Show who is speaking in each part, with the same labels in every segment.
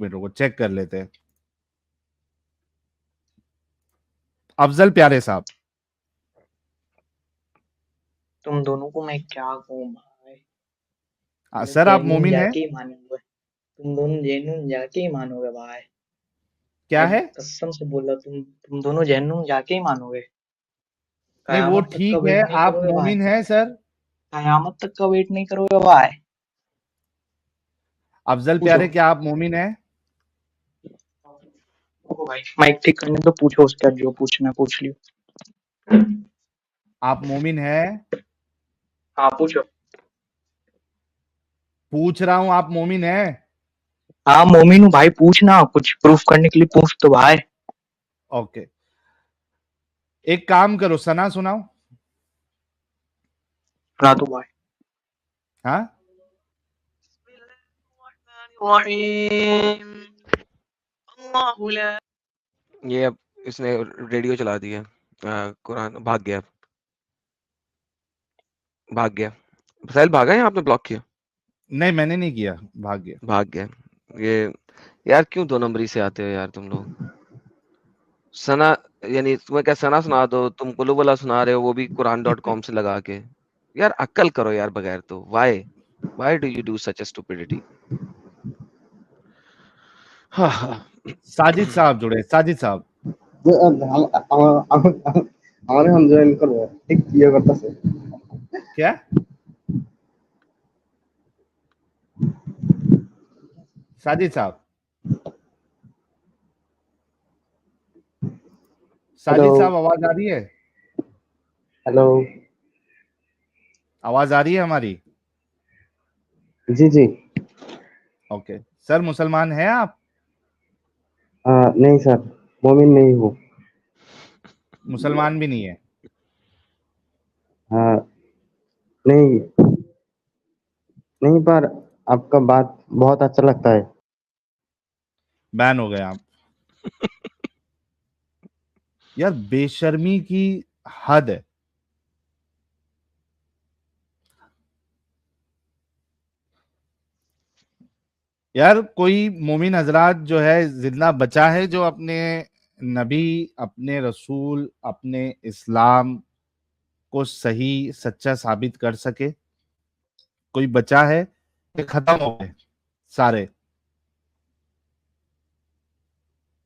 Speaker 1: Minute को check कर लेते हैं। अफजल प्यारे साहब,
Speaker 2: तुम दोनों को मैं क्या कहूँ भाई,
Speaker 1: सर आप
Speaker 2: जेन्युइन
Speaker 1: मोमिन हैं?
Speaker 2: जाके ही मानोगे, तुम दोनों जेन्युइन जाके ही मानोगे भाई।
Speaker 1: क्या
Speaker 2: मैं
Speaker 1: है?
Speaker 2: कसम से बोल रहा, तुम दोनों जेन्युइन जाके ही मानोगे।
Speaker 1: नहीं वो
Speaker 2: कयामत तक का
Speaker 1: ठीक है,
Speaker 2: वेट नहीं
Speaker 1: आप
Speaker 2: करोगे भाई,
Speaker 1: मोमिन हैं सर?
Speaker 2: कयामत तक का वेट नहीं करोगे भाई।
Speaker 1: अफजल
Speaker 2: पूछो
Speaker 1: प्यारे, क्या आप मोमिन हैं?
Speaker 2: पूछो भाई, माइक ठीक करने तो पूछो, उसके बाद जो पूछना है पूछ लियो।
Speaker 1: आप मोमिन हैं?
Speaker 2: हाँ पूछो।
Speaker 1: पूछ रहा हूं, आप मोमिन हैं?
Speaker 2: हाँ मोमिन हूँ भाई, पूछना कुछ प्रूफ करने के लिए पूछ तो भाई।
Speaker 1: ओके, एक काम करो, सना सुनाओ।
Speaker 2: सुना दो भाई।
Speaker 1: हाँ,
Speaker 3: ये अब इसने रेडियो चला दिया, कुरान भाग गया, साहिल भागा या आपने ब्लॉक किया?
Speaker 1: नहीं मैंने नहीं किया, भाग गया।
Speaker 3: भाग गया। ये यार क्यों 2 नंबरी से आते हो यार तुम लोग? सना, यानी तुम्हें क्या सना सुना दो, तुम कुलुबला सुना रहे हो वो भी quran.com से लगा के। यार अक्ल करो यार, बगैर तो why do you do such a stupidity?
Speaker 1: Sajid साहब जुड़े, साजिद साहब।
Speaker 4: আমারে हम জয়েন করবো ঠিক ইয়ে করতেছে
Speaker 1: क्या? साजिद साहब,
Speaker 4: हेलो
Speaker 1: साजिद साहब आवाज आ रही है?
Speaker 4: हेलो
Speaker 1: आवाज आ रही है हमारी?
Speaker 4: जी जी
Speaker 1: ओके सर, मुसलमान हैं आप?
Speaker 4: नहीं सर मोमिन नहीं हूँ
Speaker 1: मुसलमान भी नहीं है?
Speaker 4: हाँ, नहीं नहीं पर आपका बात बहुत अच्छा लगता है
Speaker 1: बैन हो गए आप। यार बेशर्मी की हद है। यार कोई मोमिन हजरात जो है जिंदा बचा है जो अपने नबी, अपने रसूल, अपने इस्लाम को सही सच्चा साबित कर सके? कोई बचा है? ये खत्म हो गए सारे।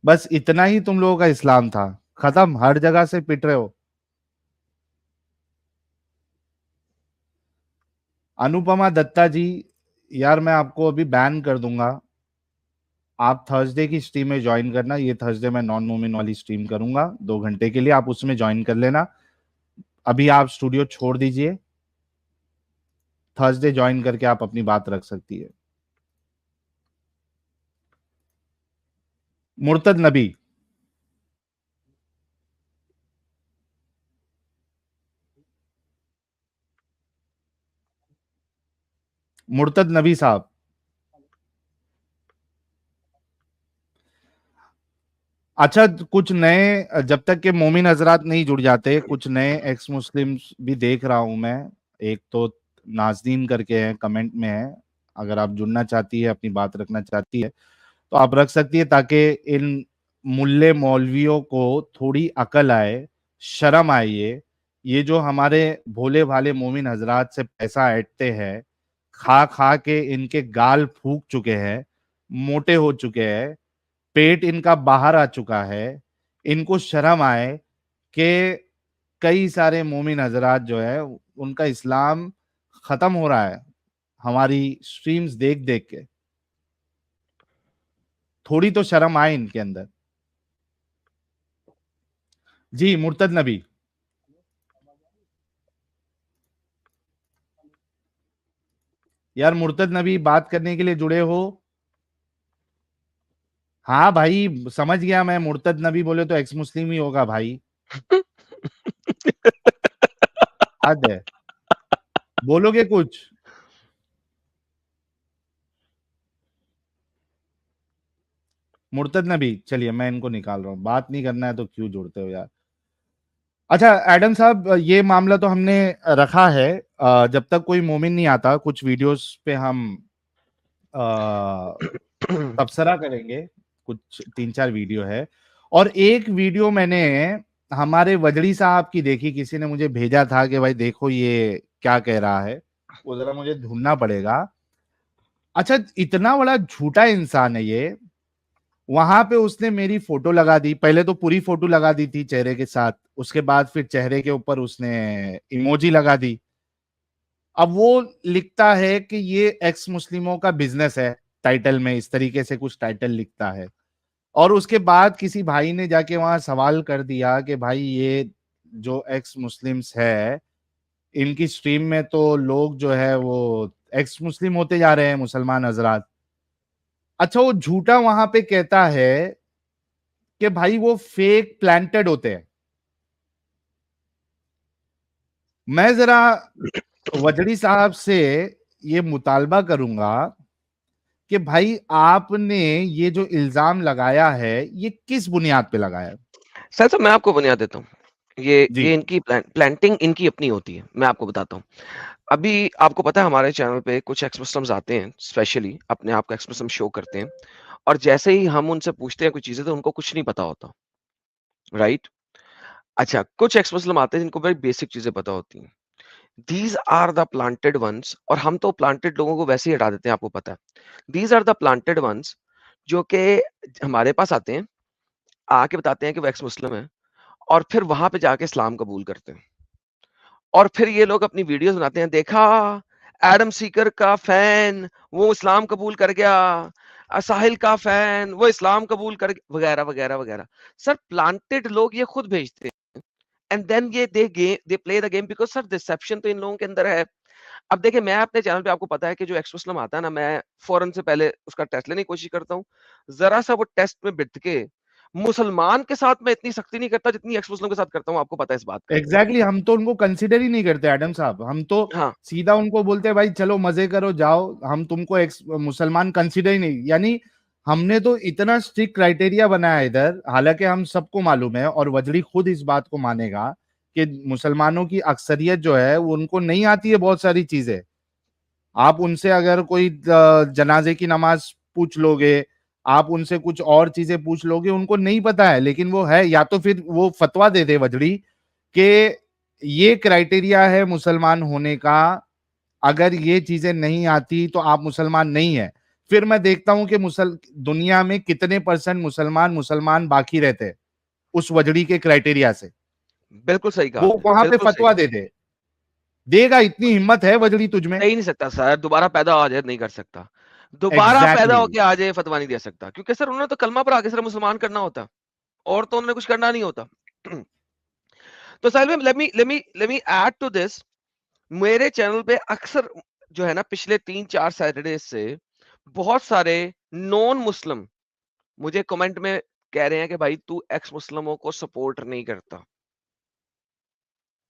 Speaker 1: बस इतना ही तुम लोगों का इस्लाम था, खत्म, हर जगह से पिट रहे हो। अनुपमा दत्ता जी, यार मैं आपको अभी बैन कर दूंगा। आप थर्सडे की स्ट्रीम में ज्वाइन करना, ये थर्सडे मैं नॉन मोमिन वाली स्ट्रीम करूंगा 2 घंटे के लिए, आप उसमें ज्वाइन कर लेना। अभी आप स्टूडियो छोड़ दीजिए, थर्सडे ज्वाइन करके आप अपनी बात रख सकती है। मुर्तद नबी, मुर्तद नबी साहब, अच्छा कुछ नए, जब तक के मोमिन हजरात नहीं जुड़ जाते, कुछ नए एक्स मुस्लिम्स भी देख रहा हूं मैं। एक तो नाजनीन करके हैं, कमेंट में है, अगर आप जुड़ना चाहती है, अपनी बात रखना चाहती है तो आप रख सकती है, ताकि इन मुल्ले मौलवियों को थोड़ी अकल आए, शर्म आए। ये जो हमारे भोले भाले मोमिन हजरात से पैसा ऐंठते हैं, खा खा के इनके गाल फूक चुके हैं, मोटे हो चुके हैं, पेट इनका बाहर आ चुका है, इनको शर्म आए कि कई सारे मोमिन हजरात जो है उनका इस्लाम खत्म हो रहा है हमारी स्ट्रीम्स देख देख के। थोड़ी तो शर्म आए इनके अंदर। जी मुर्तद नबी, यार मुर्तद नबी बात करने के लिए जुड़े हो? हाँ भाई समझ गया मैं, मुर्तद नबी बोले तो एक्स मुस्लिम ही होगा भाई। हद है, बोलोगे कुछ? मुर्तद नबी, चलिए मैं इनको निकाल रहा हूँ, बात नहीं करना है तो क्यों जुड़ते हो यार। अच्छा एडम साहब, ये मामला तो हमने रखा है, जब तक कोई मोमिन नहीं आता, कुछ वीडियोस पे हम तबसरा करेंगे, कुछ 3-4 वीडियो है। और एक वीडियो मैंने हमारे वजड़ी साहब की देखी, किसी ने मुझे भेजा था कि भाई देखो ये क्या कह रहा है, वो जरा मुझे ढूंढना पड़ेगा। अच्छा, इतना बड़ा झूठा इंसान है ये। वहां पे उसने मेरी फोटो लगा दी, पहले तो पूरी फोटो लगा दी थी चेहरे के साथ, उसके बाद फिर चेहरे के ऊपर उसने इमोजी लगा दी। अब वो लिखता है कि ये एक्स मुस्लिमों का बिजनेस है, टाइटल में इस तरीके से कुछ टाइटल लिखता है। और उसके बाद किसी भाई ने जाके वहां सवाल कर दिया कि भाई ये जो एक्स मुस्लिम्स है, इनकी स्ट्रीम में तो लोग जो है वो एक्स मुस्लिम होते जा रहे हैं, मुसलमान हजरात। अच्छा, वो झूठा वहां पे कहता है कि भाई वो फेक प्लांटेड होते हैं। मैं जरा वजड़ी साहब से ये मुतालबा करूंगा कि भाई आपने ये जो इल्जाम लगाया है, ये किस बुनियाद पे लगाया है?
Speaker 3: सर तो मैं आपको बुनियाद देता हूँ। ये
Speaker 1: जी
Speaker 3: इनकी प्लांटिंग इनकी अपनी होती है। मैं आपको बताता हूँ। अभी आपको पता है हमारे चैनल पे कुछ एक्स मुस्लिम्स आते हैं, स्पेशली अपने आप को एक्स मुस्लिम शो करते हैं, और जैसे ही हम उनसे पूछते हैं कुछ चीजें तो उनको कुछ नहीं पता होता, राइट? अच्छा, कुछ एक्स मुस्लिम आते हैं जिनको very बेसिक चीजें पता होती हैं। These are the planted ones, और हम तो प्लांटेड लोगों को वैसे ही हटा देते हैं, आपको पता है। These are the planted ones जो कि हमारे पास आते हैं, आके बताते हैं कि वो एक्स मुस्लिम है, और फिर वहां पे जाके इस्लाम कबूल करते हैं। और फिर ये लोग अपनी वीडियोस बनाते हैं, देखा एडम सीकर का फैन वो इस्लाम कबूल कर गया, साहिल का फैन वो इस्लाम कबूल कर गया, वगैरह वगैरह वगैरह। सर प्लांटेड लोग ये खुद भेजते हैं, एंड देन ये they play the game, because sir deception तो इन लोगों के अंदर है। अब देखिए, मैं अपने चैनल पे, आपको पता है कि जो एक्स मुस्लिम आता है ना, मैं फौरन से पहले उसका टेस्ट लेने की कोशिश करता हूँ। जरा सा वो टेस्ट में बिठ के मुसलमान के साथ मैं इतनी सख्ती नहीं करता जितनी एक्स मुस्लिम के साथ करता हूँ, आपको पता है इस बात का।
Speaker 1: एग्जैक्टली, हम तो उनको कंसिडर ही नहीं करते एडम साहब। हम तो
Speaker 3: हाँ,
Speaker 1: सीधा उनको बोलते हैं भाई चलो मजे करो जाओ, हम तुमको मुसलमान कंसिडर ही नहीं। यानी हमने तो इतना स्ट्रिक्ट क्राइटेरिया बनाया है इधर, हालांकि हम सबको मालूम है और वजड़ी खुद इस बात को मानेगा कि मुसलमानों की अक्सरियत जो है वो उनको नहीं आती है बहुत सारी चीजें। आप उनसे अगर कोई जनाजे की नमाज पूछ लोगे, आप उनसे कुछ और चीजें पूछ लोगे, उनको नहीं पता है। लेकिन वो है, या तो फिर वो फतवा दे दे वजड़ी कि ये क्राइटेरिया है मुसलमान होने का, अगर ये चीजें नहीं आती तो आप मुसलमान नहीं है। फिर मैं देखता हूं कि दुनिया में कितने परसेंट मुसलमान मुसलमान बाकी रहते हैं उस वजड़ी के क्राइटेरिया से।
Speaker 3: बिल्कुल सही कहा
Speaker 1: वो
Speaker 3: आपने,
Speaker 1: वहां पे
Speaker 3: बिल्कुल सही
Speaker 1: फतवा
Speaker 3: कहा।
Speaker 1: दे दे, देगा। इतनी हिम्मत है वजड़ी तुझ में?
Speaker 3: दे ही नहीं सकता सर, दोबारा पैदा हो जाए नहीं कर सकता। दोबारा पैदा
Speaker 1: एग्जैक्टली
Speaker 3: होके आ जाए फतवा नहीं दे सकता, क्योंकि सर उन्होंने तो कलमा पर आके सिर्फ मुसलमान करना होता, और तो उन्होंने कुछ करना नहीं होता। तो साहिल भाई, let me add to this. मेरे चैनल पे अक्सर जो है ना, पिछले 3-4 सैटरडे से बहुत सारे नॉन मुस्लिम मुझे कमेंट में कह रहे हैं कि भाई तू एक्स मुस्लिमों को सपोर्ट नहीं करता।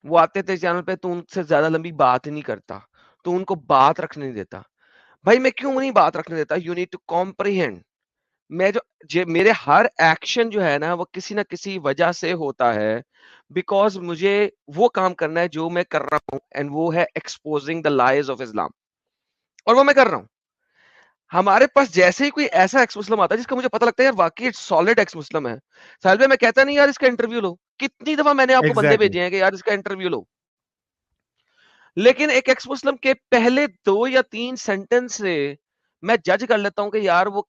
Speaker 3: वो आते थे चैनल पे, तू उनसे ज्यादा लंबी बात ही नहीं करता, तू उनको बात रखने नहीं देता। भाई मैं क्यों नहीं बात रखने देता? You need to comprehend. मैं मेरे हर एक्शन जो है ना, वो किसी ना किसी वजह से होता है, बिकॉज मुझे वो काम करना है जो मैं कर रहा हूँ, एंड वो है exposing the lies of Islam, और वो मैं कर रहा हूँ। हमारे पास जैसे ही कोई ऐसा एक्स मुस्लिम आता है जिसका मुझे पता लगता है यार वाकई सॉलिड एक्स मुस्लिम है, साहिल भाई मैं कहता नहीं यार इसका इंटरव्यू लो। कितनी दफा मैंने आपको बंदे
Speaker 1: एग्जैक्टली
Speaker 3: भेजे हैं कि यार इसका इंटरव्यू लो, लेकिन एक एक्स मुस्लिम के पहले 2 या 3 सेंटेंस से मैं जज कर लेता हूं कि यार वो,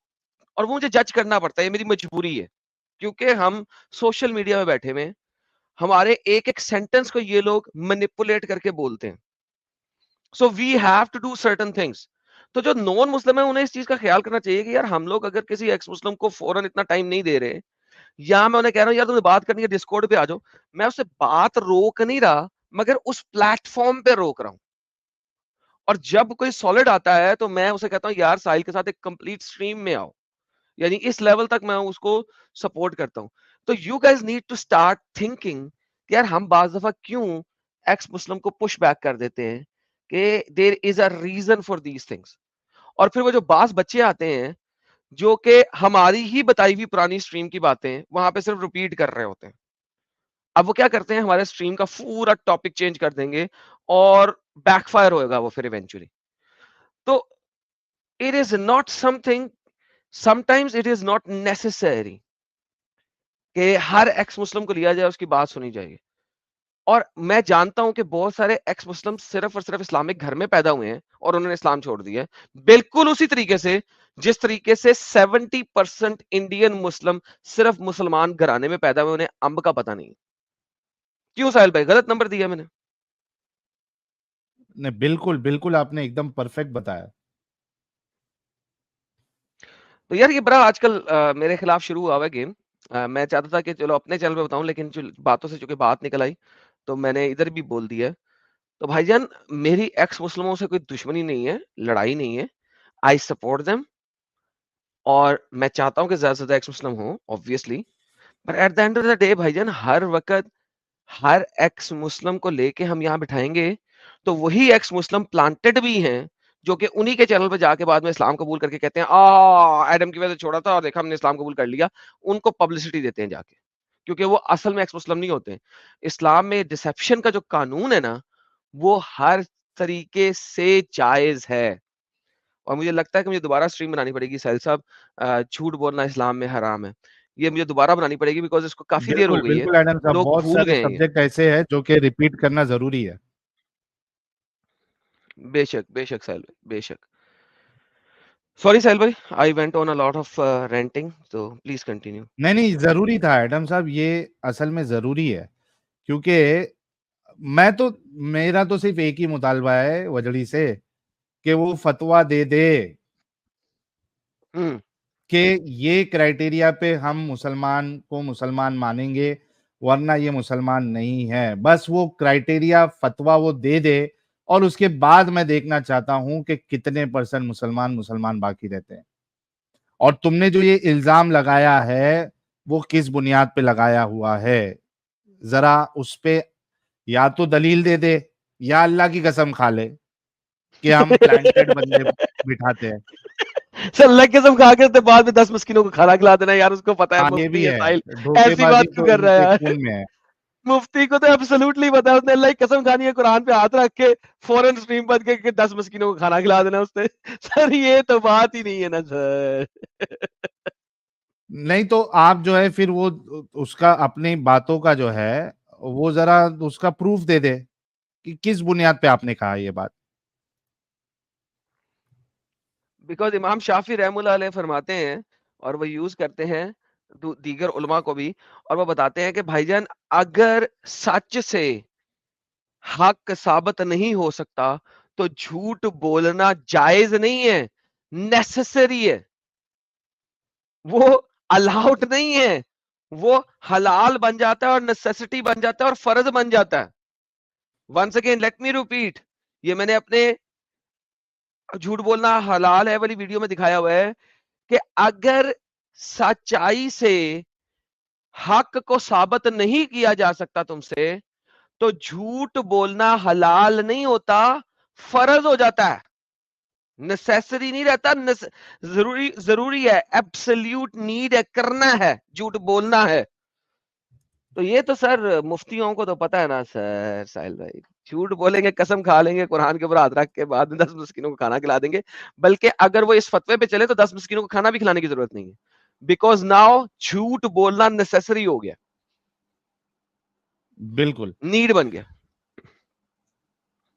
Speaker 3: और वो मुझे जज करना पड़ता है, ये मेरी मजबूरी है, क्योंकि हम सोशल मीडिया में बैठे हुए हैं, हमारे एक एक सेंटेंस को ये लोग मैनिपुलेट करके बोलते हैं। So we have to do certain things. तो जो नॉन मुस्लिम है उन्हें इस चीज का ख्याल करना चाहिए कि यार हम लोग अगर किसी एक्स मुस्लिम को फौरन इतना टाइम नहीं दे रहे, या मैं उन्हें कह रहा हूँ यार तुम्हें बात करनी है डिस्कॉर्ड पे आ जाओ, मैं उससे बात रोक नहीं रहा, मगर उस प्लेटफॉर्म पे रोक रहा हूं। और जब कोई सॉलिड आता है तो मैं उसे कहता हूँ यार साहिल के साथ एक कंप्लीट स्ट्रीम में आओ, यानी इस लेवल तक मैं उसको सपोर्ट करता हूं। तो you guys need to start thinking कि यार हम बाज दफा क्यों एक्स मुस्लिम को पुश बैक कर देते हैं, कि there is a reason for these things. और फिर वो जो बास बच्चे आते हैं जो कि हमारी ही बताई हुई पुरानी स्ट्रीम की बातें वहां पे सिर्फ रिपीट कर रहे होते हैं, अब वो क्या करते हैं, हमारे स्ट्रीम का पूरा टॉपिक चेंज कर देंगे, और बैकफायर होएगा वो फिर इवेंचुअली। तो it is not something sometimes it is not necessary कि हर एक्स मुस्लिम को लिया जाए, उसकी बात सुनी जाएगी। और मैं जानता हूं कि बहुत सारे एक्स मुस्लिम सिर्फ और सिर्फ इस्लामिक घर में पैदा हुए हैं और उन्होंने इस्लाम छोड़ दिया है, बिल्कुल उसी तरीके से जिस तरीके से 70% इंडियन मुस्लिम सिर्फ मुसलमान घराने में पैदा हुए, उन्हें अंब का पता नहीं। क्यों साहिल भाई, गलत नंबर दिया मैंने?
Speaker 1: नहीं, बिल्कुल बिल्कुल आपने एकदम परफेक्ट बताया।
Speaker 3: तो यार ये बड़ा आजकल मेरे खिलाफ शुरू हुआ हुआ है गेम। मैं चाहता था कि चलो अपने चैनल पे बताऊं, लेकिन जो बातों से चूंकि बात निकल आई तो मैंने इधर भी बोल दिया है। तो भाईजान, मेरी एक्स मुस्लिमों से कोई दुश्मनी नहीं है, लड़ाई नहीं है। आई सपोर्ट देम और मैं चाहता हूं कि ज्यादा से ज्यादा एक्स मुस्लिम हो ऑब्वियसली। पर at the end of the day भाईजान, हर वक्त हर एक्स मुस्लिम को लेके हम यहाँ बिठाएंगे तो वही एक्स मुस्लिम प्लांटेड भी हैं जो कि उन्हीं के चैनल पे जाके बाद में इस्लाम कबूल करके कहते हैं एडम की वजह से छोड़ा था और देखा हमने इस्लाम कबूल कर लिया। उनको पब्लिसिटी देते हैं जाके, क्योंकि वो असल में एक्स मुस्लिम नहीं होते। इस्लाम में डिसेप्शन का जो कानून है ना, वो हर तरीके से जायज है। और मुझे लगता है कि मुझे दोबारा स्ट्रीम बनानी पड़ेगी साहिल साहब, झूठ बोलना इस्लाम में हराम है। ये मुझे दोबारा बनानी पड़ेगी बिकॉज इसको काफी देर हो
Speaker 1: बिल्कुल
Speaker 3: गई है,
Speaker 1: बिल्कुल एडम साहब,
Speaker 3: लोग
Speaker 1: बहुत
Speaker 3: भूल
Speaker 1: सारे
Speaker 3: गए हैं ये।
Speaker 1: सब्जेक्ट ऐसे हैं जो कि रिपीट करना जरूरी है।
Speaker 3: बेशक बेशक साहिल भाई, बेशक। सॉरी साहिल भाई, I went on a lot of renting, तो प्लीज कंटिन्यू।
Speaker 1: नहीं नहीं, जरूरी था एडम साहब, ये असल में जरूरी है, क्योंकि मैं तो मेरा तो सिर्फ एक ही मुतालबा है वजड़ी से कि वो फतवा दे दे
Speaker 3: हम्म।
Speaker 1: कि ये क्राइटेरिया पे हम मुसलमान को मुसलमान मानेंगे, वरना ये मुसलमान नहीं है। बस वो क्राइटेरिया फतवा वो दे दे, और उसके बाद मैं देखना चाहता हूं कि कितने % मुसलमान मुसलमान बाकी रहते हैं। और तुमने जो ये इल्जाम लगाया है वो किस बुनियाद पे लगाया हुआ है, जरा उस पे या तो दलील दे दे, या अल्लाह की कसम खा ले कि हम प्लांटेड बंदे बिठाते हैं।
Speaker 3: सर अल्लाह की कसम खा के उसके बाद में 10 मिस्किनों को खाना खिला देना यार, उसको पता है
Speaker 1: हाँ, ये
Speaker 3: मुफ्ती
Speaker 1: भी
Speaker 3: है
Speaker 1: है,
Speaker 3: साहिल। ऐसी
Speaker 1: धोखेबाजी
Speaker 3: बात क्यों
Speaker 1: तो
Speaker 3: कर रहा है
Speaker 1: इनके
Speaker 3: यार?
Speaker 1: खून में है।
Speaker 3: मुफ्ती को तो एब्सोल्युटली पता है, उसने अल्लाह की कसम खानी है, कुरान पे हाथ रख के फौरन स्ट्रीम बंद करके 10 मिस्किनों को खाना खिला देना उसने। सर ये तो बात ही नहीं है ना सर।
Speaker 1: नहीं तो आप जो है फिर वो उसका अपनी बातों का जो है वो जरा उसका प्रूफ दे दे कि किस बुनियाद पे आपने कहा ये बात।
Speaker 3: बिकॉज इमाम शाफी रहमुल्लाह अलैह फरमाते हैं, और वो यूज करते हैं दीगर उलमा को भी, और वो बताते हैं कि भाईजान, अगर सच से हक साबित नहीं हो सकता तो झूठ बोलना जायज नहीं है, नेसेसरी है। वो अलाउड नहीं है, वो हलाल बन जाता है और नेसेसिटी बन जाता है और फर्ज बन जाता है। Once again let me repeat, ये मैंने अपने झूठ बोलना हलाल है वाली वीडियो में दिखाया हुआ है कि अगर सच्चाई से हक को साबित नहीं किया जा सकता तुमसे, तो झूठ बोलना हलाल नहीं होता, फर्ज हो जाता है। नेसेसरी नहीं रहता, जरूरी जरूरी है, एब्सोल्यूट नीड है, करना है, झूठ बोलना है। तो ये तो सर मुफ्तियों को तो पता है ना सर, साहिल भाई। झूठ बोलेंगे, कसम खा लेंगे कुरान के ऊपर हाथ रख के, बाद में 10 मिस्किनों को खाना खिला देंगे। बल्कि अगर वो इस फतवे पे चले तो 10 मिस्किनों को खाना भी खिलाने की जरूरत नहीं है, बिकॉज नाउ झूठ बोलना नेसेसरी हो गया,
Speaker 1: बिल्कुल।
Speaker 3: नीड बन गया।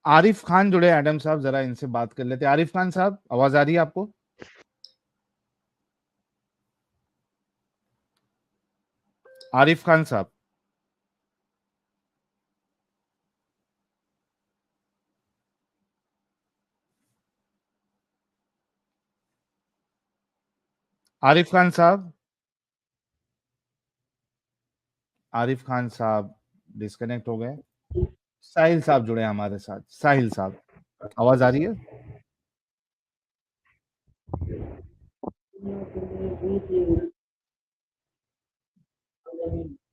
Speaker 1: आरिफ खान जुड़े एडम साहब, जरा इनसे बात कर लेते हैं। आरिफ खान साहब, आवाज आ रही है आपको? आरिफ खान साहब, आरिफ खान साहब, आरिफ खान साहब डिस्कनेक्ट हो गए। साहिल साहब जुड़े हैं हमारे साथ। साहिल साहब, आवाज आ रही है?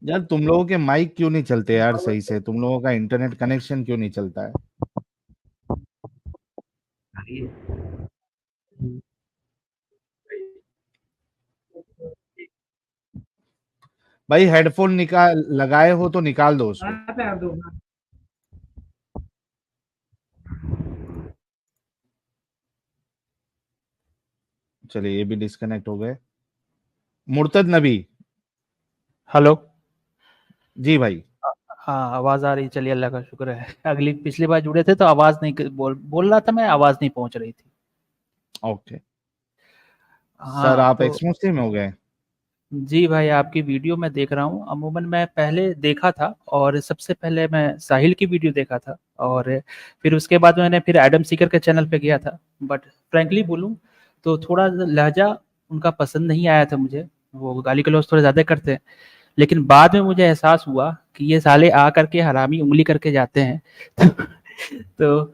Speaker 1: यार तुम लोगों के माइक क्यों नहीं चलते यार सही से? तुम लोगों का इंटरनेट कनेक्शन क्यों नहीं चलता है? भाई हेडफोन निकाल लगाए हो तो निकाल दो उसको। चलिए ये भी डिस्कनेक्ट हो गए। मुर्तद नबी,
Speaker 5: हेलो।
Speaker 1: जी भाई।
Speaker 5: हाँ, आवाज आ रही, चलिए अल्लाह का शुक्र है। पिछली बार जुड़े थे तो आवाज नहीं बोल रहा था मैं, आवाज नहीं पहुंच रही थी।
Speaker 1: ओके सर,
Speaker 5: हाँ
Speaker 1: आप
Speaker 5: तो
Speaker 1: एक्स मुस्लिम हो गए?
Speaker 5: जी भाई, आपकी वीडियो मैं देख रहा हूँ। अमूमन मैं पहले देखा था, और सबसे पहले मैं साहिल की वीडियो देखा था, और फिर उसके बाद मैंने फिर एडम सीकर के चैनल पे गया था। बट फ्रैंकली बोलूँ तो थोड़ा लहजा उनका पसंद नहीं आया था मुझे। वो गाली गलौज थोड़ा ज़्यादा करते हैं। लेकिन बाद में मुझे एहसास हुआ कि ये साले आ करके हरामी उंगली करके जाते हैं तो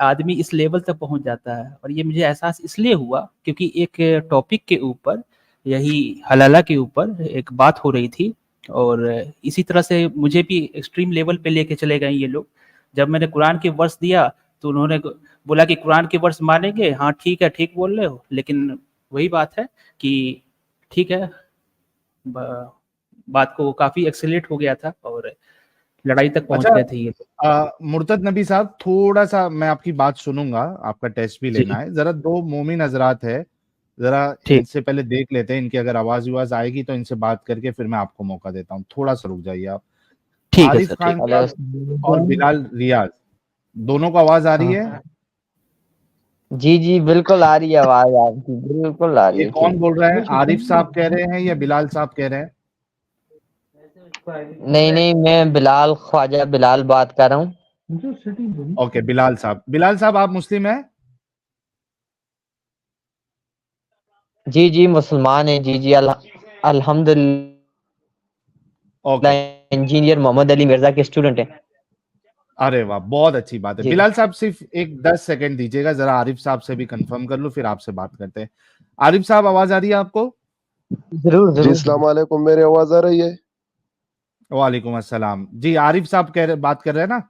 Speaker 5: आदमी इस लेवल तक पहुंच जाता है। और ये मुझे एहसास इसलिए हुआ क्योंकि एक टॉपिक के ऊपर, यही हलाला के ऊपर एक बात हो रही थी, और इसी तरह से मुझे भी एक्सट्रीम लेवल पे लेके चले गए ये लोग। जब मैंने कुरान के वर्स दिया तो उन्होंने बोला कि कुरान के वर्स मानेंगे, हाँ ठीक है, ठीक बोल रहे हो, लेकिन वही बात है कि ठीक है, बात को काफी एक्सेलेरेट हो गया था और लड़ाई तक पहुंच
Speaker 1: अच्छा
Speaker 5: गए थे ये लोग।
Speaker 1: मुर्तद नबी साहब, थोड़ा सा मैं आपकी बात सुनूंगा, आपका टेस्ट भी
Speaker 5: जी
Speaker 1: लेना है। जरा दो मोमिन हजरात है, जरा
Speaker 5: ठीक
Speaker 1: इनसे पहले देख लेते हैं, इनकी अगर आवाज विवाज आएगी तो इनसे बात करके फिर मैं आपको मौका देता हूँ। थोड़ा सा रुक जाइए आप।
Speaker 5: ठीक है
Speaker 1: आरिफ
Speaker 5: सर, ठीक।
Speaker 1: खान
Speaker 4: हेलो
Speaker 1: साहब और बिलाल रियाज, दोनों को आवाज आ रही है?
Speaker 4: हाँ जी जी बिल्कुल आ रही है आवाज आपकी, बिल्कुल आ रही
Speaker 1: ये
Speaker 4: है।
Speaker 1: कौन
Speaker 4: ठीक
Speaker 1: बोल रहा है, आरिफ साहब कह रहे हैं या बिलाल साहब कह रहे हैं?
Speaker 4: नहीं नहीं, मैं बिलाल, ख्वाजा बिलाल बात कर रहा हूँ।
Speaker 1: ओके बिलाल साहब। बिलाल साहब, आप मुस्लिम हैं?
Speaker 4: जी जी मुसलमान है, जी जी अल्हम्दुलिल्लाह,
Speaker 1: ओके,
Speaker 4: इंजीनियर मोहम्मद अली मिर्जा के स्टूडेंट है।
Speaker 1: अरे वाह, बहुत अच्छी बात है।
Speaker 4: जी
Speaker 1: बिलाल साहब सिर्फ एक 10 सेकंड दीजिएगा, जरा आरिफ साहब से भी कंफर्म कर लो, फिर आपसे बात करते हैं। आरिफ साहब, आवाज आ रही है आपको?
Speaker 4: जरूर
Speaker 6: जी
Speaker 4: जरूर।
Speaker 6: अस्सलाम वालेकुम, मेरी आवाज आ रही है?
Speaker 1: वालेकुम अस्सलाम जी। आरिफ साहब बात कर रहे हैं ना?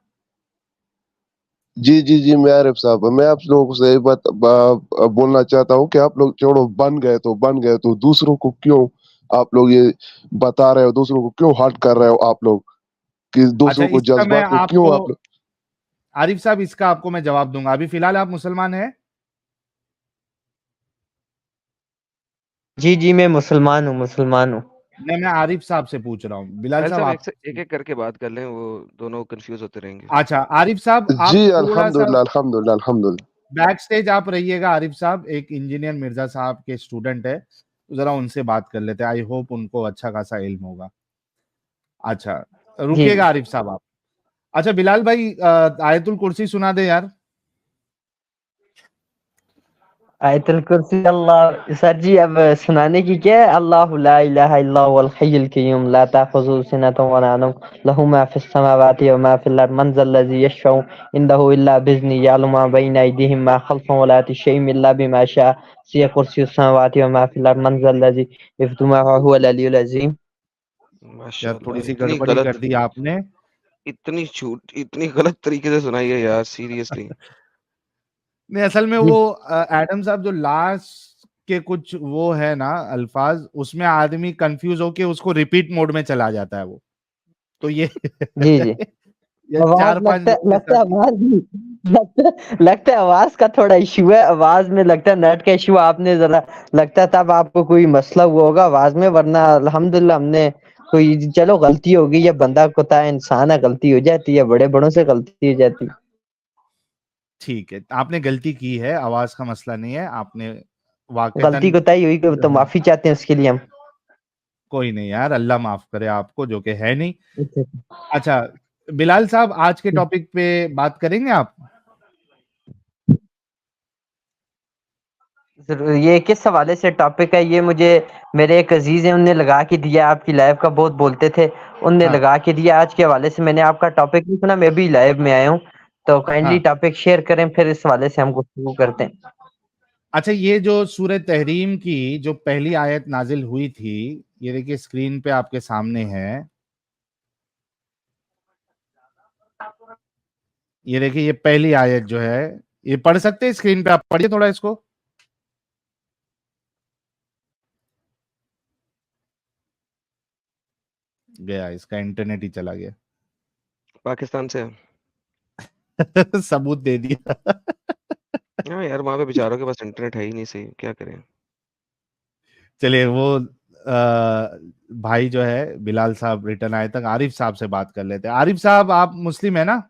Speaker 6: जी जी जी, मैं आरिफ साहब, मैं आप लोगों से एक बात बोलना चाहता हूँ कि आप लोग छोड़ो, बन गए तो दूसरों को क्यों आप लोग ये बता रहे हो, दूसरों को क्यों हर्ट कर रहे हो आप लोग, कि
Speaker 1: अच्छा,
Speaker 6: दूसरों को
Speaker 1: इसका मैं
Speaker 6: जज्बात को क्यों
Speaker 1: आपको,
Speaker 6: आप लोग।
Speaker 1: आरिफ साहब इसका आपको मैं जवाब दूंगा। अभी फिलहाल आप मुसलमान हैं?
Speaker 4: जी जी मैं मुसलमान हूँ, मुसलमान हूँ।
Speaker 1: नहीं, मैं आरिफ साहब से पूछ रहा हूँ। बिलाल
Speaker 3: साहिल
Speaker 1: साहब
Speaker 3: साहब
Speaker 1: आप,
Speaker 3: एक एक करके बात कर लें, वो दोनों कंफ्यूज होते रहेंगे।
Speaker 1: अच्छा आरिफ साहब
Speaker 6: जी
Speaker 1: आप थोड़ा सा
Speaker 6: अल्हम्दुलिल्लाह अल्हम्दुलिल्लाह अल्हम्दुलिल्लाह।
Speaker 1: बैक स्टेज आप रहिएगा। आरिफ साहब एक इंजीनियर मिर्जा साहब के स्टूडेंट है, तो जरा उनसे बात कर लेते हैं। आई होप उनको अच्छा खासा इल्म होगा। अच्छा,
Speaker 4: जी जी।
Speaker 1: रुकिएगा आरिफ साहब आप। अच्छा बिलाल भाई, आयतुल कुर्सी सुना दे यार।
Speaker 4: आयतुल कुर्सी, अल्लाह सर जी अब सुनाने की क्या है? अल्लाहु ला इलाहा इल्ला हुवल हय्युल क़य्यूम ला ताखुज़ुहु सिनतुन व ला नौम लहु मा फ़िस समावाति व मा फ़िल अर्ज़ मन ज़ल्लज़ी यशफ़अउ इंदहु इल्ला बिइज़्निही यअलमु मा बैना अयदीहिम मा ख़ल्फ़हुम व ला यअतूना बिशैइन इल्ला बिमा शाअ वसिअ कुर्सियुहु समावाति व मा फ़िल अर्ज़ मन ज़ल्लज़ी यफ़्तहु मा हुवल अलियुल अज़ीम।
Speaker 1: यार थोड़ी
Speaker 3: माशाल्लाह,
Speaker 1: सी गड़बड़ी कर दी आपने।
Speaker 3: इतनी गलत तरीके से सुनाई है यार, सीरियसली।
Speaker 1: नहीं, असल में
Speaker 4: जी
Speaker 1: वो एडम साहब जो लास्ट के कुछ वो है ना अल्फाज, उसमें आदमी कंफ्यूज होके उसको रिपीट मोड में चला जाता है वो, तो ये
Speaker 4: जी जी।
Speaker 1: ये
Speaker 4: आवाज
Speaker 1: 4-5 लोगों के
Speaker 4: लगता है
Speaker 1: साथ।
Speaker 4: आवाज लगता है आवाज का थोड़ा इशू है, आवाज में लगता है नेट का इशू। आपने जरा लगता है तब आपको कोई मसला हुआ होगा आवाज में, वरना अल्हम्दुलिल्लाह हमने कोई, चलो गलती होगी, ये बंदा कोता है, इंसान है, गलती हो जाती है, बड़े बड़ों से गलती हो जाती है।
Speaker 1: ठीक है, आपने गलती की है, आवाज का मसला नहीं है। आपने
Speaker 4: गलती
Speaker 1: वाकईतन,
Speaker 4: कोताही हुई तो माफी चाहते हैं उसके लिए हम।
Speaker 1: कोई नहीं यार, अल्लाह माफ करे आपको, जो कि है नहीं। अच्छा बिलाल साहब, आज के टॉपिक पे बात करेंगे आप?
Speaker 4: जरूर। ये किस हवाले से टॉपिक है ये? मुझे मेरे एक अजीज है, उनने लगा के दिया, आपकी लाइव का बहुत बोलते थे, उनने
Speaker 1: हाँ
Speaker 4: लगा के दिया। आज के हवाले से मैंने आपका टॉपिक नहीं सुना, मैं भी लाइव में आया हूँ, तो काइंडली
Speaker 1: हाँ।
Speaker 4: टॉपिक शेयर करें, फिर इस हवाले से हम गुफ्तगू करते हैं।
Speaker 1: अच्छा, ये जो सूरह तहरीम की जो पहली आयत नाजिल हुई थी, ये देखिए स्क्रीन पे आपके सामने है। ये देखिए, ये पहली आयत जो है, ये पढ़ सकते हैं? स्क्रीन पे आप पढ़िए थोड़ा इसको। गया, इसका इंटरनेट ही चला गया।
Speaker 3: पाकिस्तान से।
Speaker 1: सबूत दे दिया।
Speaker 3: हाँ यार, वहां पे बेचारों के पास इंटरनेट है ही नहीं, सही क्या करें।
Speaker 1: चलिए वो भाई जो है बिलाल साहब रिटर्न आए तक आरिफ साहब से बात कर लेते हैं। आरिफ साहब आप मुस्लिम है ना?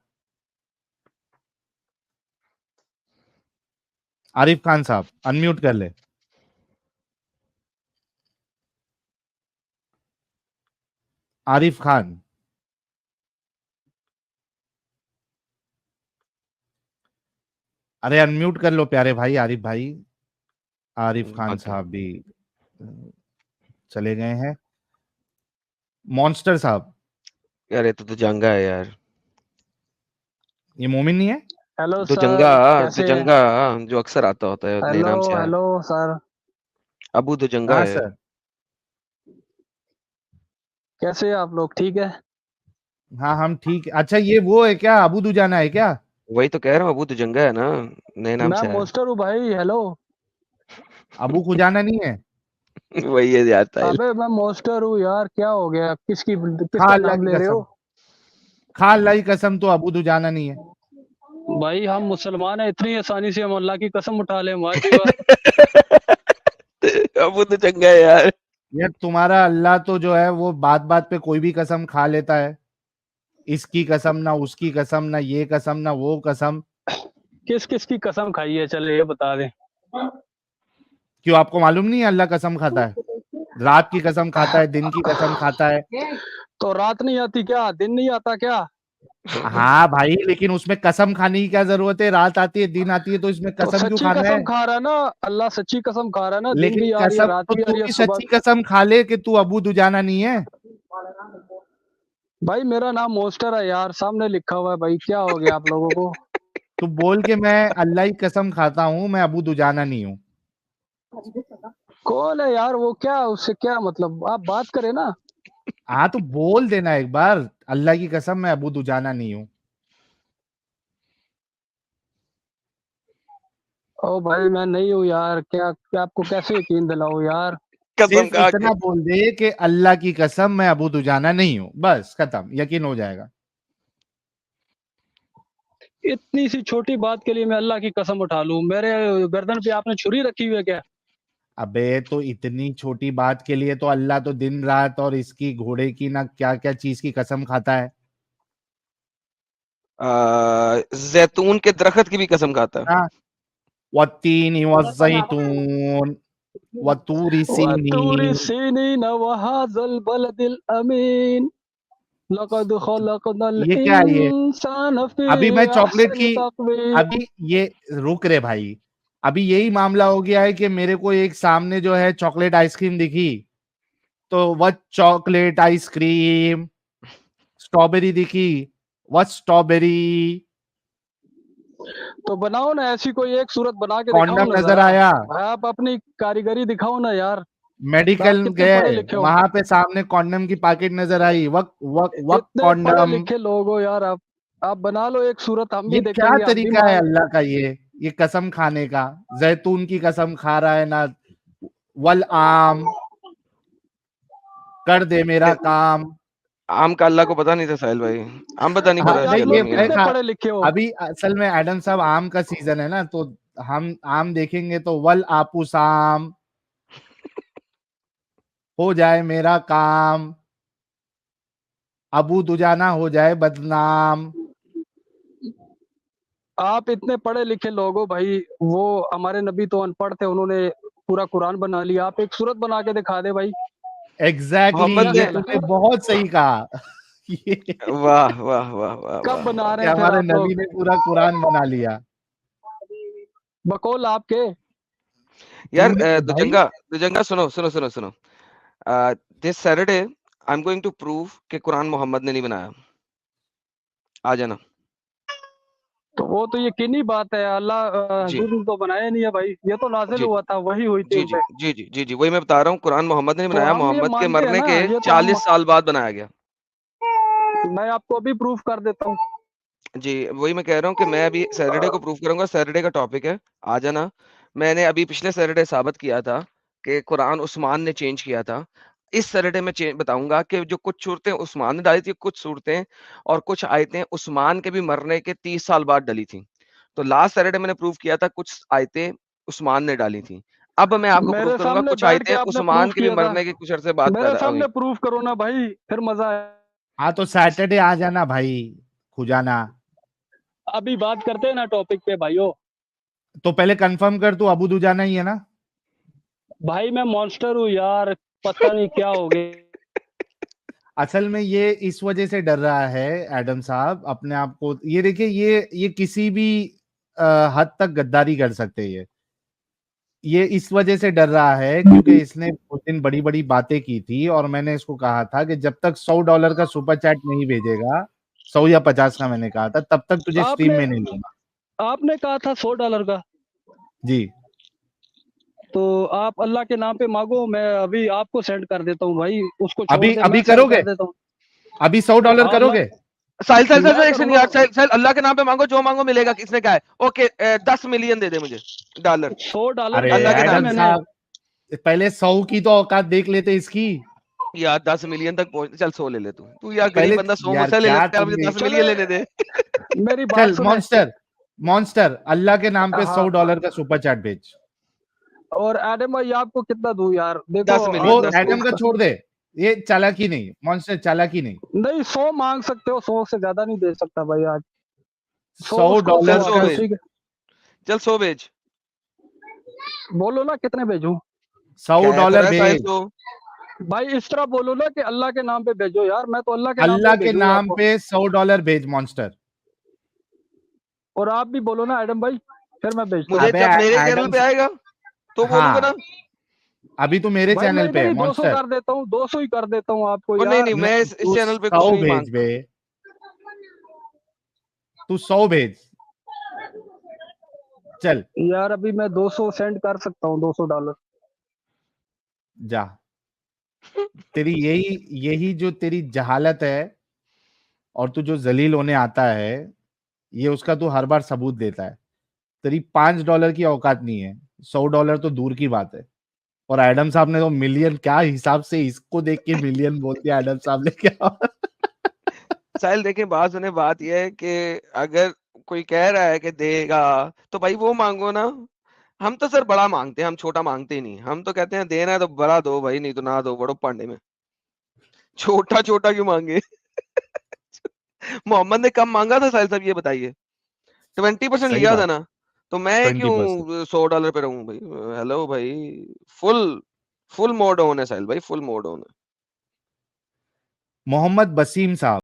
Speaker 1: आरिफ खान साहब अनम्यूट कर ले। आरिफ खान, अरे अनम्यूट कर लो प्यारे भाई आरिफ भाई। आरिफ खान
Speaker 3: बात है।
Speaker 1: साहब भी चले गए हैं। मॉन्स्टर साहब,
Speaker 3: यार ये तो जंगा है यार,
Speaker 1: ये मोमिन नहीं है?
Speaker 7: हेलो
Speaker 3: तो
Speaker 7: सर,
Speaker 3: जंगा
Speaker 7: कैसे?
Speaker 3: जो अक्सर आता होता है नए
Speaker 7: हेलो
Speaker 3: नाम से है।
Speaker 7: हेलो सर,
Speaker 3: अबू तो जंगा
Speaker 1: हाँ
Speaker 3: है।
Speaker 1: सर,
Speaker 7: कैसे हैं आप लोग? ठीक है।
Speaker 1: हाँ हम ठीक। अच्छा ये वो है क्या, अबू दुजाना है क्या?
Speaker 3: वही तो कह रहा हूँ, अबू तो जंगा है ना, नए नाम
Speaker 7: मैं
Speaker 3: से है।
Speaker 7: मोस्टर हूँ भाई। हेलो।
Speaker 1: अबू खुजाना नहीं है?
Speaker 3: वही है यार साहिल।
Speaker 7: अबे मैं मोस्टर हूँ यार, क्या हो गया?
Speaker 1: खा
Speaker 7: किसका
Speaker 1: अल्लाह
Speaker 7: नाम
Speaker 1: की
Speaker 7: ले रहे
Speaker 1: कसम,
Speaker 7: हो?
Speaker 1: खा अल्लाह की कसम, तो अबू दुजाना नहीं है।
Speaker 7: भाई हम मुसलमान हैं, इतनी आसानी से हम अल्लाह की कसम उठा लें? वाह जी वाह।
Speaker 3: अबू तो जंगा है यार।
Speaker 1: यार तुम्हारा अल्लाह तो जो है वो बात बात पे कोई भी कसम खा लेता है। इसकी कसम ना उसकी कसम, ना ये कसम ना वो कसम।
Speaker 7: किस किस की कसम खाई है, चले ये बता दें।
Speaker 1: क्यों आपको मालूम नहीं है अल्लाह कसम खाता है? रात की कसम खाता है, दिन की कसम खाता है।
Speaker 7: तो रात नहीं आती क्या? दिन नहीं आता क्या?
Speaker 1: हाँ भाई, लेकिन उसमें कसम खाने की क्या जरूरत है? रात आती है, दिन आती है, तो इसमें
Speaker 7: तो
Speaker 1: कसम क्यों
Speaker 7: सच्ची
Speaker 1: खाना है?
Speaker 7: कसम खा रहा है ना अल्लाह, सच्ची कसम खा रहा है ना। दिन
Speaker 1: लेकिन
Speaker 7: भी आ रही है,
Speaker 1: कसम
Speaker 7: रात
Speaker 1: तो
Speaker 7: भी आ
Speaker 1: तू
Speaker 7: रही है,
Speaker 1: भी
Speaker 7: सुबह।
Speaker 1: सच्ची कसम खा ले कि तू अबू दुजाना नहीं है।
Speaker 7: भाई मेरा नाम मोस्टर है यार, सामने लिखा हुआ है भाई, क्या हो गया आप लोगों को?
Speaker 1: तू बोल के मैं अल्लाह की कसम खाता हूँ, मैं अबू दुजाना नहीं हूँ।
Speaker 7: कौन है यार वो? क्या उससे क्या मतलब? आप बात करें ना।
Speaker 1: हाँ तो बोल देना एक बार, अल्लाह की कसम मैं अबू दुजाना नहीं हूँ।
Speaker 7: ओ भाई मैं नहीं हूँ यार, क्या आपको कैसे यकीन दिलाऊं यार?
Speaker 3: कसम
Speaker 1: सिर्फ
Speaker 3: खा के।
Speaker 1: इतना बोल दे कि अल्लाह की कसम मैं अबू दुजाना नहीं हूँ, बस खत्म, यकीन हो जाएगा।
Speaker 7: इतनी सी छोटी बात के लिए मैं अल्लाह की कसम उठा लूं? मेरे गर्दन पे आपने छुरी रखी हुई है क्या?
Speaker 1: अबे तो इतनी छोटी बात के लिए तो अल्लाह तो दिन रात और इसकी घोड़े की ना क्या क्या चीज की कसम खाता है।
Speaker 3: जैतून के दरख्त की भी कसम खाता है।
Speaker 1: हाँ, वत्तीन वज़ैतून वतूरी
Speaker 7: वतूरी
Speaker 1: सीनीन।
Speaker 7: सीनीन वहाज़ल बलदिल अमीन लक़द खलक़नल
Speaker 1: ये क्या है ये?
Speaker 7: इंसान फी
Speaker 1: अभी मैं चॉकलेट
Speaker 7: अहसनि
Speaker 1: की,
Speaker 7: तक़वीम।
Speaker 1: अभी ये रुक रे भाई, अभी यही मामला हो गया है कि मेरे को एक सामने जो है चॉकलेट आइसक्रीम दिखी, तो वह चॉकलेट आइसक्रीम, स्ट्रॉबेरी दिखी, वह स्ट्रॉबेरी,
Speaker 7: तो बनाओ ना ऐसी कोई एक सूरत बना के दिखाओ
Speaker 1: कॉन्डम
Speaker 7: ना
Speaker 1: नजर
Speaker 7: जरा।
Speaker 1: आया,
Speaker 7: आप अपनी कारीगरी दिखाओ ना यार।
Speaker 1: मेडिकल
Speaker 7: आप कितने
Speaker 1: गए,
Speaker 7: पढ़े लिखे हो?
Speaker 1: वहां पे सामने कॉन्डम की पैकेट नजर आई, वक वक वक
Speaker 7: इतने पढ़े
Speaker 1: कॉन्डम।
Speaker 7: लिखे लोग हो यार आप बना लो एक सूरत, हम
Speaker 1: ये
Speaker 7: भी
Speaker 1: क्या
Speaker 7: देखेंगे, हम भी
Speaker 1: तरीका है
Speaker 7: मान।
Speaker 1: अल्लाह का? ये कसम खाने का, जैतून की कसम खा रहा है ना, वल आम, कर दे मेरा काम।
Speaker 3: आम का अल्लाह को पता नहीं था साहिल भाई, आम पता नहीं
Speaker 1: हाँ,
Speaker 3: पता
Speaker 7: भाई आप
Speaker 1: नहीं
Speaker 3: चलो
Speaker 1: ये
Speaker 7: लोग
Speaker 3: मियां।
Speaker 7: कितने पढ़े लिखे हो?
Speaker 1: अभी असल में एडम साहब आम का सीजन है ना, तो हम आम देखेंगे तो वल आपूस आम, हो जाए मेरा काम, अबू दुजाना हो जाए बदनाम।
Speaker 7: आप इतने पढ़े लिखे लोग हो भाई, वो हमारे नबी तो अनपढ़ थे, उन्होंने पूरा कुरान बना लिया। आप एक सूरत बना के दिखा दे भाई।
Speaker 1: एग्जैक्टली
Speaker 3: मोहम्मद
Speaker 1: ये
Speaker 3: ने,
Speaker 1: तूने बहुत सही कहा। ये
Speaker 3: वाह वाह वाह वाह
Speaker 7: कब
Speaker 3: वाह
Speaker 7: बना
Speaker 3: वाह।
Speaker 7: रहे
Speaker 1: कि
Speaker 7: हैं फिर
Speaker 1: हमारे
Speaker 7: आप
Speaker 1: नबी
Speaker 7: लोग?
Speaker 1: ने पूरा कुरान बना लिया।
Speaker 7: बकौल आपके।
Speaker 3: यार
Speaker 1: तूने भाई,
Speaker 3: दुजंगा सुनो सुनो सुनो सुनो। This Saturday I am going to prove कि कुरान मोहम्मद ने नहीं बनाया। आ जाना।
Speaker 7: तो वो तो यकीनी बात है, अल्लाह
Speaker 3: जी
Speaker 7: हजूर ने तो बनाया नहीं है भाई, ये तो नाजिल
Speaker 3: जी
Speaker 7: हुआ था, वही हुई थी
Speaker 3: जी
Speaker 7: उन
Speaker 3: जी
Speaker 7: पे।
Speaker 3: जी जी जी जी वही मैं बता रहा हूँ, कुरान मोहम्मद ने नहीं
Speaker 7: तो
Speaker 3: बनाया,
Speaker 7: हम ये
Speaker 3: मोहम्मद के
Speaker 7: मानते हैं
Speaker 3: मरने
Speaker 7: ना,
Speaker 3: के
Speaker 7: ये तो हम
Speaker 3: 40 साल बाद बनाया गया।
Speaker 7: मैं आपको अभी प्रूफ कर देता हूँ।
Speaker 3: जी वही मैं कह रहा हूँ कि मैं अभी सैटरडे को प्रूव करूंगा, सैटरडे का टॉपिक है, आ जाना। मैंने अभी पिछले सैटरडे साबित किया था कि कुरान उस्मान ने चेंज किया था। इस सैटरडे में बताऊंगा कि जो कुछ सूरतें उस्मान ने डाली थी, कुछ सूरतें और कुछ आयतें उस्मान के भी मरने के 30 साल बाद डली थी। तो लास्ट सैटरडे मैंने प्रूव किया था कुछ आयतें उस्मान ने डाली थी। अब मैं आपको
Speaker 7: मेरे
Speaker 3: प्रूफ करूंगा।
Speaker 7: सामने
Speaker 3: कुछ आए
Speaker 7: बैठ के
Speaker 3: थे
Speaker 7: आपने
Speaker 3: उस्मान
Speaker 7: प्रूफ
Speaker 3: के भी
Speaker 7: किया था।
Speaker 3: मरने के कुछ अरसे बाद
Speaker 7: मेरे
Speaker 3: पैदा
Speaker 7: सामने
Speaker 3: हुई।
Speaker 7: प्रूफ करो ना भाई, फिर मजा आए।
Speaker 1: हाँ तो सैटरडे आ जाना भाई, खुजाना।
Speaker 7: अभी बात करते हैं ना टॉपिक पे भाइयों।
Speaker 1: तो पहले कंफर्म कर, तू अबू दुजाना ही है ना?
Speaker 7: भाई मैं मॉन्स्टर हूँ यार, पता नहीं क्या हो गया।
Speaker 1: असल में ये इस वजह से डर रहा है एडम साहब अपने आप को। ये देखिए, ये किसी भी हद तक गद्दारी कर सकते हैं। ये इस वजह से डर रहा है क्योंकि इसने उस दिन बड़ी बड़ी बातें की थी और मैंने इसको कहा था कि जब तक $100 का सुपर चैट नहीं भेजेगा, 100 या 50 का मैंने कहा था, तब तक तुझे स्ट्रीम
Speaker 7: आपने
Speaker 1: में नहीं लूंगा।
Speaker 7: आपने कहा था $100 का,
Speaker 1: जी
Speaker 7: तो आप अल्लाह के नाम पे मांगो, मैं अभी आपको सेंड कर देता हूँ भाई। उसको छोड़
Speaker 1: अभी
Speaker 7: दे,
Speaker 1: अभी
Speaker 7: मैं सेंड
Speaker 1: करोगे?
Speaker 7: कर देता हूँ।
Speaker 1: अभी $100
Speaker 7: हाँ
Speaker 1: करोगे?
Speaker 3: साहिल साहिल साहिल
Speaker 7: मैं
Speaker 3: एक सेकंड
Speaker 7: करूंगा।
Speaker 3: यार, साहिल साहिल अल्लाह के नाम पे मांगो, जो मांगो मिलेगा। किसने कहा है? ओके, 10 मिलियन दे दे मुझे डॉलर।
Speaker 7: $100
Speaker 1: अरे
Speaker 3: अल्लाह के
Speaker 7: भेजा था
Speaker 3: नाम
Speaker 1: एडम
Speaker 3: पे
Speaker 7: मैंने।
Speaker 1: साहब, पहले 100 की तो औकात देख लेते इसकी।
Speaker 3: यार 10 मिलियन तक पहुंच, चल 100 ले ले तू यार गरीब
Speaker 1: पहले
Speaker 3: बंदा 100
Speaker 1: यार
Speaker 3: मुझसे ले
Speaker 1: क्या
Speaker 3: लेता है, मुझे
Speaker 1: तुमने,
Speaker 3: 10 मिलियन लेने दे।
Speaker 7: मेरी बात
Speaker 1: चल
Speaker 7: सुने।
Speaker 1: मॉन्स्टर, मॉन्स्टर अल्लाह के नाम पे
Speaker 7: हाँ।
Speaker 1: $100 का सुपर चैट भेज।
Speaker 7: और एडम भाई आपको कितना दूं यार, देखो
Speaker 3: 10
Speaker 1: वो
Speaker 3: मिलियन,
Speaker 7: आज
Speaker 3: 10
Speaker 1: एडम का
Speaker 3: मिलियन।
Speaker 1: छोड़ दे, ये चालाकी नहीं, मॉन्स्टर चालाकी नहीं।
Speaker 7: नहीं 100 मांग सकते हो, 100 से ज्यादा नहीं दे सकता भाई आज। 100
Speaker 1: $100
Speaker 7: उसको 100
Speaker 3: $100
Speaker 7: आपको,
Speaker 3: भेज।
Speaker 7: ठीक है।
Speaker 3: चल 100 भेज।
Speaker 7: बोलो ना कितने भेजूं
Speaker 1: $100 भेज।
Speaker 3: तो
Speaker 7: भाई, इस तरह बोलो ना कि अल्लाह के नाम पे भेजो यार, मैं तो अल्लाह के नाम
Speaker 1: अल्लाह
Speaker 7: पे
Speaker 1: के
Speaker 7: भेजूंगा
Speaker 1: नाम
Speaker 7: आपको।
Speaker 1: पे $100 भेज मॉन्स्टर।
Speaker 7: और आप भी बोलो ना एडम भाई, फिर मैं भेजता हूँ।
Speaker 3: मुझे
Speaker 1: अबे
Speaker 3: जब मेरे चैनल
Speaker 1: एडम,
Speaker 3: पे आएगा तो बोलूंगा ना।
Speaker 1: हाँ अभी तो मेरे
Speaker 7: भाई मैं
Speaker 1: चैनल पे
Speaker 7: इधर
Speaker 1: है
Speaker 7: ही 200
Speaker 1: मॉन्स्टर।
Speaker 7: कर देता हूँ, 200 ही कर देता हूँ आपको
Speaker 3: और नहीं
Speaker 7: यार।
Speaker 3: नहीं, मैं इस
Speaker 1: तू
Speaker 3: चैनल पे
Speaker 1: 100
Speaker 3: कुछ नहीं
Speaker 1: भेज
Speaker 3: मांगता।
Speaker 1: बे, तू 100 भेज। चल
Speaker 7: यार अभी मैं 200 सेंड कर सकता हूँ, $200।
Speaker 1: जा। तेरी यही यही जो तेरी जहालत है और तू जो जलील होने आता है, ये उसका तू हर बार सबूत देता है। तेरी $5 की औकात नहीं है, $100 तो दूर की बात है। और एडम साहब ने तो मिलियन, क्या हिसाब से इसको देख के मिलियन बोल दिया एडम साहब ने, क्या?
Speaker 3: साहिल देखिए, बात यह है कि अगर कोई कह रहा है कि देगा तो भाई वो मांगो ना। हम तो सर बड़ा मांगते हैं, हम छोटा मांगते ही नहीं। हम तो कहते हैं देना है तो बड़ा दो भाई, नहीं तो ना दो, बड़ो पांडे में। छोटा छोटा क्यों मांगे? मोहम्मद ने कम मांगा था साहिल साहब, ये बताइए। 20%
Speaker 1: सही
Speaker 3: लिया था
Speaker 1: बात,
Speaker 3: ना, तो मैं क्यों
Speaker 1: 20%।
Speaker 3: $100 पे रहूं भाई? हेलो भाई, फुल फुल मोड ऑन है साहिल भाई, फुल मोड ऑन है।
Speaker 1: मोहम्मद बसीम साहब,